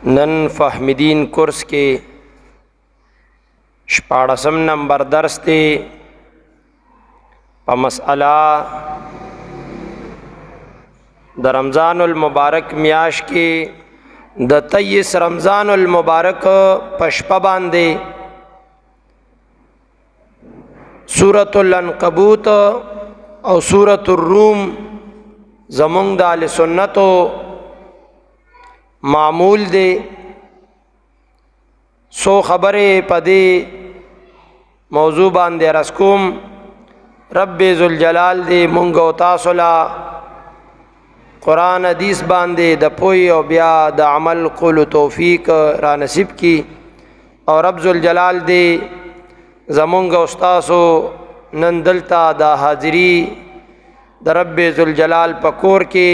نن فهمیدین کورس کې شپاړسم نمبر درس دی په مسئله د رمضان المبارک میاش کې د 23 رمضان المبارک په شپه باندې سورۃ العنکبوت او سورۃ الروم زمونږ د اهل سنتو معمول دی سو خبرې پدې موضوع باندې عرض کوم. رب ذوالجلال دې مونږ او تاسو لا قرآن حدیث باندې د پوی او بیا د عمل قول توفیق را نصیب کی او رب ذوالجلال دې زمونږ او تاسو نن دلته د حاضری د رب ذوالجلال په کور کې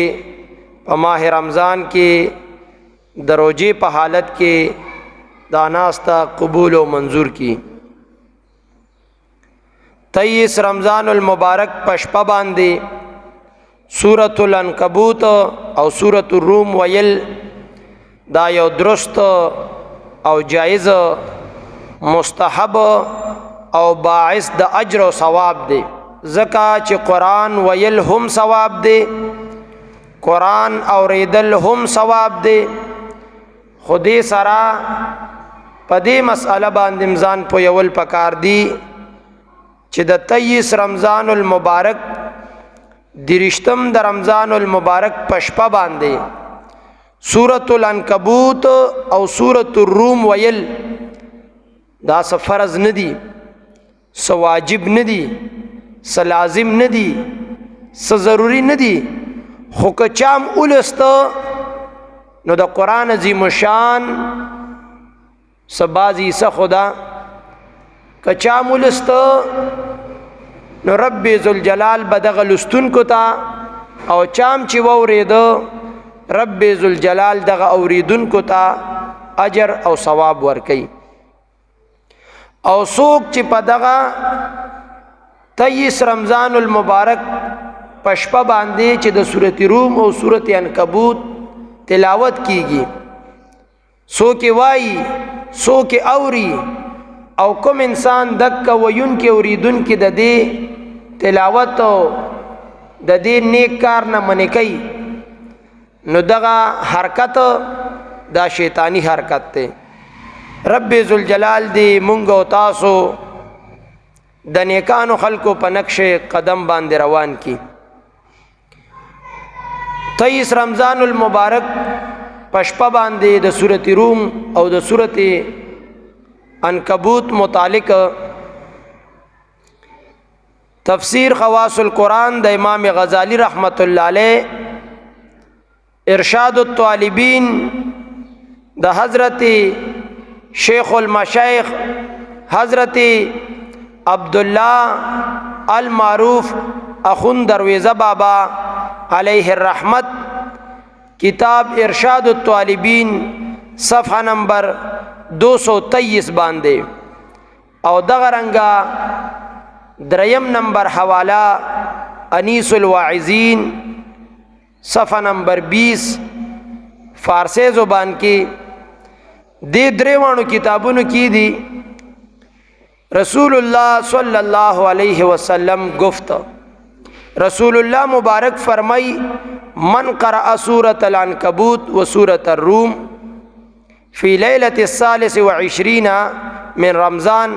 په ماہ رمضان کې د روزې په حالت کې دا ناستا قبول و منظور کی. 23 رمضان المبارک پشپا باندې سورۃ العنکبوت او سورۃ الروم ویل دا یو درست او جائز مستحب او باعث د اجر او ثواب دی. ځکه چې قرآن ویل هم ثواب دی، قرآن اوریدل هم ثواب دی. خودی سرا پدې مسئله باندې ځان پویول پکار دی چې د 23 رمضان المبارک درشتم د رمضان المبارک پشپا باندې سورۃ العنکبوت او سورۃ الروم ویل دا څه فرض نه دی، څه واجب نه دی، څه لازم نه دی، څه ضروری نه دی. خو که چام ولسته نو د قرآن عظیم شان سبازی سا خدا کچا ملست نو رب ذوالجلال بدغ لستون کو تا او چام چی وورید رب ذوالجلال دغ اوریدون کو تا اجر او ثواب ورکی. او سوک چی پا دغ 23 رمضان المبارک پشپا باندے چی د سورۃ روم او سورۃ عنکبوت تلاوت کیگی، سو کے وائی سو کے اوری او کم انسان دک ویون کے اوریدن کی د دې تلاوت د دې نیک کار نه منې کوي نو دغه حرکت دا شیطانی حرکت ته. رب ذوالجلال دی مونږ او تاسو د نیکانو خلقو په نقش قدم باندې روان کی. 23 رمضان المبارک پشپا باندې د سورۃ روم او د سورۃ عنکبوت متعلق تفسیر خواص القرآن د امام غزالی رحمت اللہ علیہ، ارشاد الطالبین د حضرت شیخ المشایخ حضرت عبداللہ المعروف اخون درویزہ بابا علیہ الرحمت، کتاب ارشاد الطالبین صفحہ نمبر 223 باندے او دغرنگا دریم نمبر حوالہ انیس الواعظین صفحہ نمبر 20 فارسی زبان کی دے دریوانو کتابونو کی دی رسول اللہ صلی اللہ علیہ وسلم گفت. رسول اللہ مبارک فرمائی من قرأ سورۃ العنکبوت و سورۃ الروم فی لیلۃ الثالث وعشرین من رمضان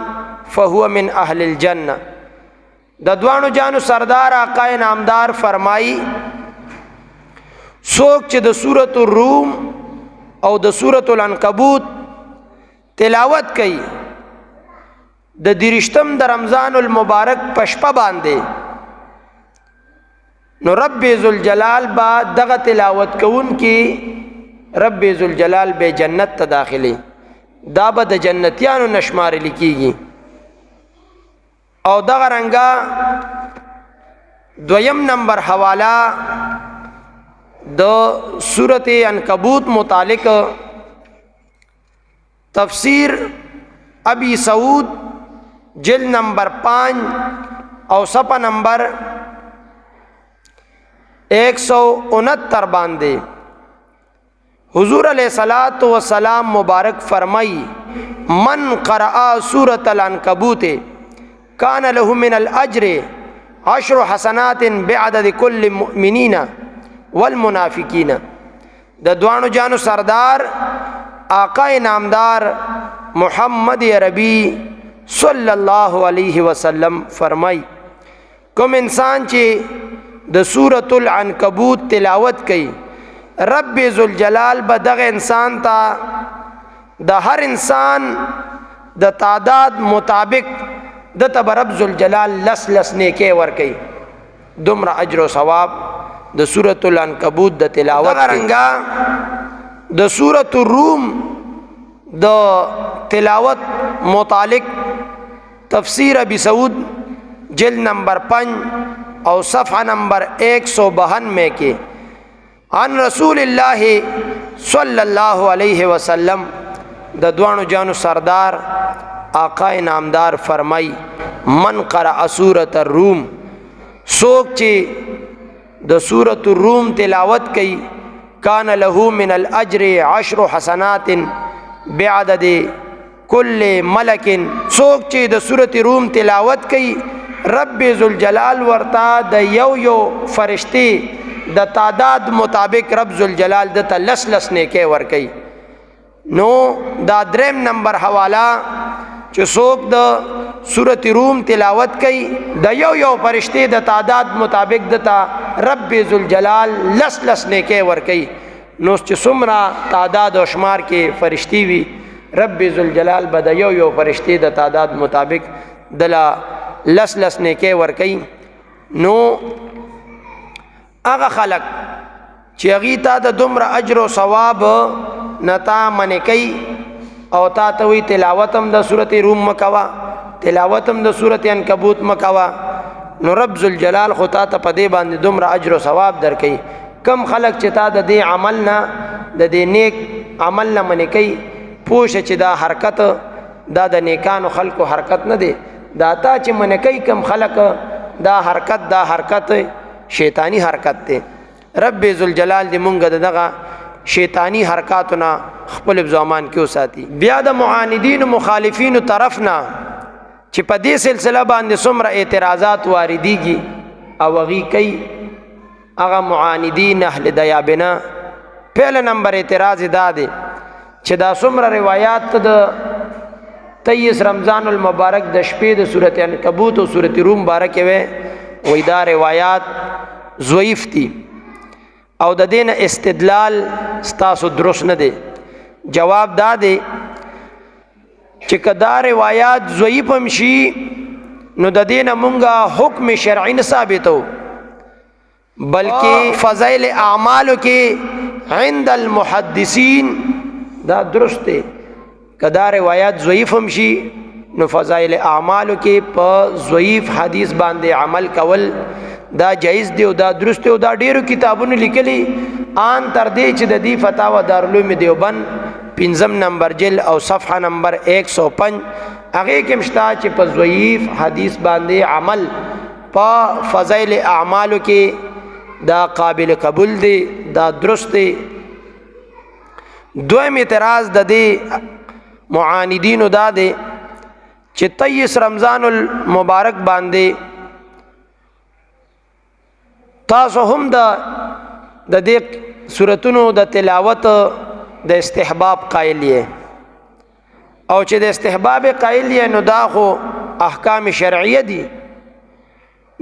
فہو من اہل الجنہ. د دوانو جانو سردار آقا نامدار فرمائی سوک چې د سورۃ الروم او د سورۃ العنکبوت تلاوت کئی د درشتم د رمضان المبارک پشپا باندې نو رب ذوالجلال با دغه تلاوت کون کی رب ذوالجلال بے جنت تا داخلی دا با د جنتیانو نشمار لکیگی. او دغه رنگا دویم نمبر حوالہ د سورۃ عنکبوت متعلق تفسیر ابی سعود جلد نمبر 5 او صفحہ نمبر 169 باندے حضور علیہ الصلوۃ والسلام مبارک فرمائی من قرأ سورۃ العنکبوت کان له من الاجر 10 حسنات بعدد كل مؤمنین والمنافقین. د دوانو جانو سردار آقا نامدار محمد عربی صلی اللہ علیہ وسلم فرمائی کوم انسان چې د سورۃ العنکبوت تلاوت کئی رب ذوالجلال به دغه انسان ته د هر انسان د تعداد مطابق د ته رب ذوالجلال لس نیکي ورکي. دومره اجر او ثواب د سورۃ العنکبوت د تلاوت رنګا د سورۃ الروم د تلاوت متعلق تفسیر ابی سعود جلد نمبر 5 اور صفحہ نمبر 192 کے عن رسول اللہ صلی اللہ علیہ وسلم د دوانو جانو سردار آقا نامدار فرمائی من قرأ سورۃ الروم سوک چی د سورۃ الروم تلاوت کی کان له من الاجر 10 حسنات بعدد کل ملک. سوک چی د سورۃ روم تلاوت کی رب ذوالجلال ورتا د یو فرشتے د تعداد مطابق رب ذوالجلال د لس نیکي ورکي. نو دا دریم نمبر حوالہ چې څوک د سورۃ روم تلاوت کوي د یو فرشتے د تعداد مطابق د رب ذوالجلال لس نیکي ورکي. نو چې څومره تعداد او شمار کې فرشتي وي رب ذوالجلال به د یو فرشتے د تعداد مطابق دلا لس نیکي ورکي. نو هغه خلق چې هغه ته د دومره اجر او ثواب نتا منې کوي او تا ته وی تلاوتم د سورۃ روم مکوا تلاوتم د سورۃ عنکبوت مکوا نو رب ذوالجلال خو تا ته په دې باندې دومره اجر او ثواب درکې. کم خلق چې تا د دې عمل نه د دې نیک عمل نه منې کوي پوښ چې دا حرکت دا د نیکانو خلقو حرکت نه دی دا تا چې منې کوي کم خلق دا حرکت شیطانی حرکت ته. رب ذوالجلال دې مونږ دغه شیطانی حرکاتونه خپل زمان کې وساتي. بیا د معاندین و مخالفین طرفنا چې په دې سلسله باندې څومره اعتراضات واردېږي او هغوی کوي هغه معاندین اهل دیابنا. پهله نمبر اعتراض دا دی چې دا څومره روایات د 23 رمضان المبارک د شپې د سورۃ عنکبوت او سورۃ روم بارکه وی دا روایات ضعیف دي او د دین استدلال ستاسو درست نه دی. جواب دا دی چې کدا روایات ضعیف هم شي نو د دین مونږه حکم شرعي نه ثابتو بلکې فضائل اعمالو کې عند المحدثین دا درست دی. کدا روایات ضعیف هم شي نو فضائل اعمالو کې په ضعیف حدیث باندې عمل کول دا جایز دی او دا درست دی او دا ډیرو کتابونو لیکلي آن تر دې چې د دې فتاوا دارالعلوم دیوبند 5 نمبر جلد او صفحه نمبر 105 هغه کې مشتا چې په ضعیف حدیث باندې عمل په فضائل اعمالو کې دا قابل قبول دی دا درست دی. دویم اعتراض د دې معاندینو دا دی چې 23 رمضان المبارک باندې تاسو هم د دې سورتونو د تلاوت د استحباب قائل یې او چې د استحباب قائل یې نو دا خو احکام شرعیه دي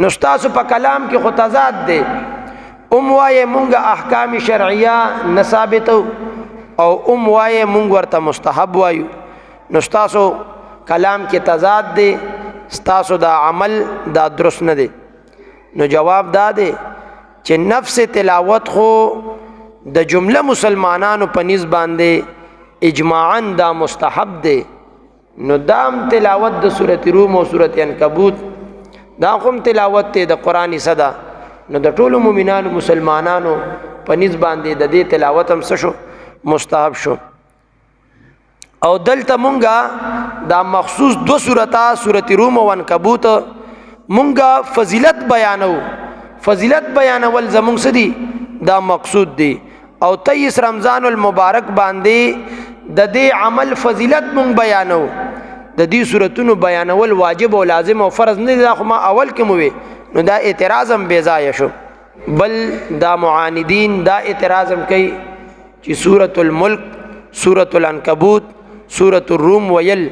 نو تاسو په کلام کې خو تضاد دی وایه مونږه احکام شرعیه نه ثابتو او وایه مونږ ورته مستحب وایو نو تاسو کلام کې تضاد دی ستاسو دا عمل دا درست نه دی. نو جواب دا دی چې نفس تلاوت خو د جمله مسلمانانو په نسبت باندې اجماعاً دا مستحب دی. نو دام تلاوت د سورۃ روم او سورۃ عنکبوت دا کوم تلاوت ته د قرآنی صدا نو د ټولو مؤمنانو مسلمانانو په نسبت باندې د دې تلاوت هم شو مستحب شو. او دلته مونږه دا مخصوص دو سورتا سورۃ روم او عنکبوت مونږه فضیلت بیانو فضیلت بیانول زمونږ سدي دا مقصود دی او 23 رمضان المبارک باندې د دې عمل فضیلت مونږ بیانو. د دې صورتونو بیانول واجب او لازم او فرض نه دي، خو ما اول کې مو وی نو دا اعتراض هم بے ځایه شو. بل دا معاندین دا اعتراض هم کوي چې سورۃ الملک، سورۃ العنکبوت، سورۃ الروم ویل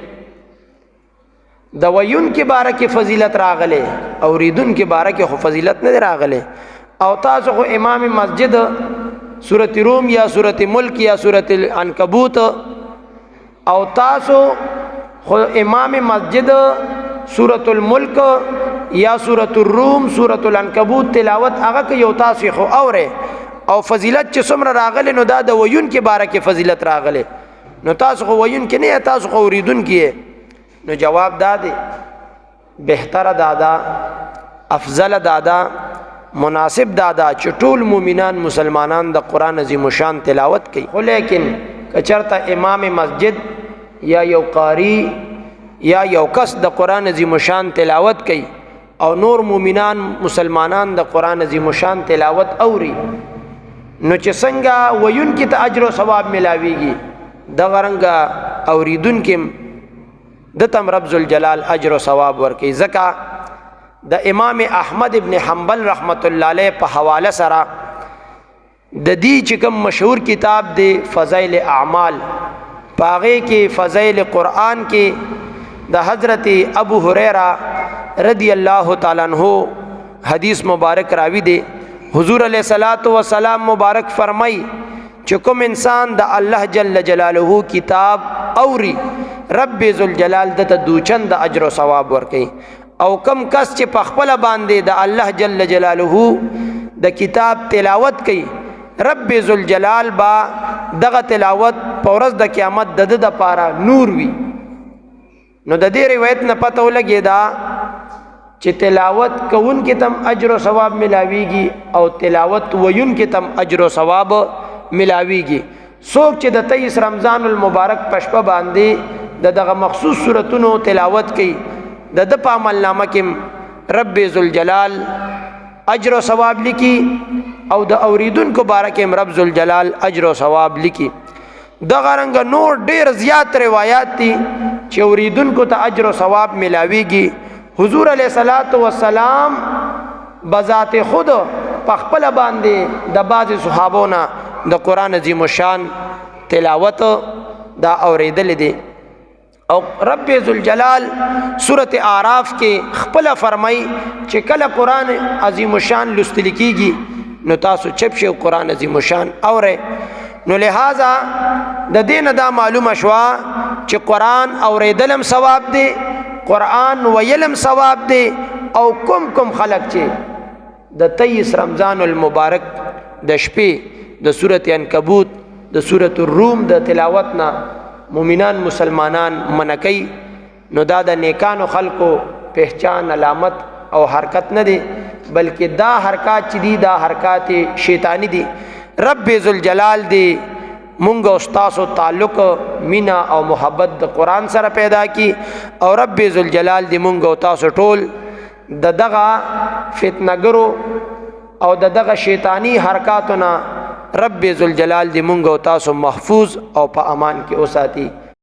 د ویون کې باره کې فضیلت راغله، اوریدون کې باره کې خو فضیلت نه راغله. او تاسو خو امام مسجد سورۃ روم یا سورۃ ملک یا سورۃ العنکبوت، او تاسو خو امام مسجد سورۃ الملک یا سورۃ الروم سورۃ العنکبوت تلاوت هغه کې یو تاسو خو اوره او فضیلت چې څومره راغله نو دا د ویون کې باره کې فضیلت راغله، نو تاسو خو ویون کې نه، تاسو خو اوریدون کې. نو جواب دا دی بهتره دادا، افضل دادا، مناسب دادا چې ټول مومنان مسلمانان د قرآن عظیم الشان تلاوت کوي. خو لیکن کچرته امام مسجد یا یو قاری یا یو کس د قرآن عظیم الشان تلاوت کوي او نور مومنان مسلمانان د قرآن عظیم الشان تلاوت اوري، نو چې څنګه ویون کې ته اجر او ثواب ملاويږي، د غرنګ اوریدون کې د تم رب ذوالجلال اجر او ثواب ورکي. ځکه د امام احمد ابن حنبل رحمت الله علیه په حواله سره د دې چې کوم مشهور کتاب دی فضائل اعمال، پاغه کې فضائل قرآن کې د حضرت ابو هریرہ رضی الله تعالی عنہ حدیث مبارک راوی دی. حضور علیہ الصلوۃ والسلام مبارک فرمای چې کوم انسان د الله جل جلاله کتاب اوري، رب ذوالجلال دته دوچند اجر او ثواب ورکي. او کم کس چې په خپل باندې د الله جل جلاله د کتاب تلاوت کوي، رب ذوالجلال با دغه تلاوت په ورځ د قیامت د د پاره نور وي. نو د دې روایت نه پته ولګي دا چې تلاوت کوون کې تم اجر او ثواب ملاويږي او تلاوت ویون کې تم اجر او ثواب ملاويږي. څوک چې د 23 رمضان المبارک پشپه باندې دغه مخصوص سورتونو تلاوت کوي، د په عمل نامه کې رب ذوالجلال اجر او ثواب لیکي او د اوریدونکو بارکه رب ذوالجلال اجر او ثواب لیکي. د غرنګ نور ډیر زیات روایت دي چې اوریدونکو ته اجر او ثواب ملاويږي. حضور علیہ الصلوۃ والسلام بذات خود په خپل باندې د بعض صحابونا د قرآن عظیم الشان تلاوت دا اوریدل دي. او رب ذوالجلال سورۃ اعراف کې خپل فرمای چې کله قرآن عظیم الشان لوستل کیږي نو تاسو چپ شئ قرآن عظیم الشان اوره. نو لہذا د دین دا معلومه شوا چې قرآن اوریدلم ثواب دی، قرآن ویلم ثواب دی. او کوم خلق چې د 23 رمضان المبارک د شپې د سورۃ عنکبوت د سورۃ الروم د تلاوتنا مومنان مسلمانان منکی، نو دا د نیکانو خلقو پہچان علامت او حرکت نه دی، بلکې دا حرکات چې دي دا حرکات شیطانی دي. رب ذوالجلال دی مونږ او تاسو تعلق مینا او محبت د قرآن سره پیدا کی، او رب ذوالجلال دی مونږ او تاسو ټول د دغه فتنګرو او د دغه شیطانی حرکاتونه رب ذوالجلال دی مونږ او تاسو محفوظ او په امان کې اوساتی.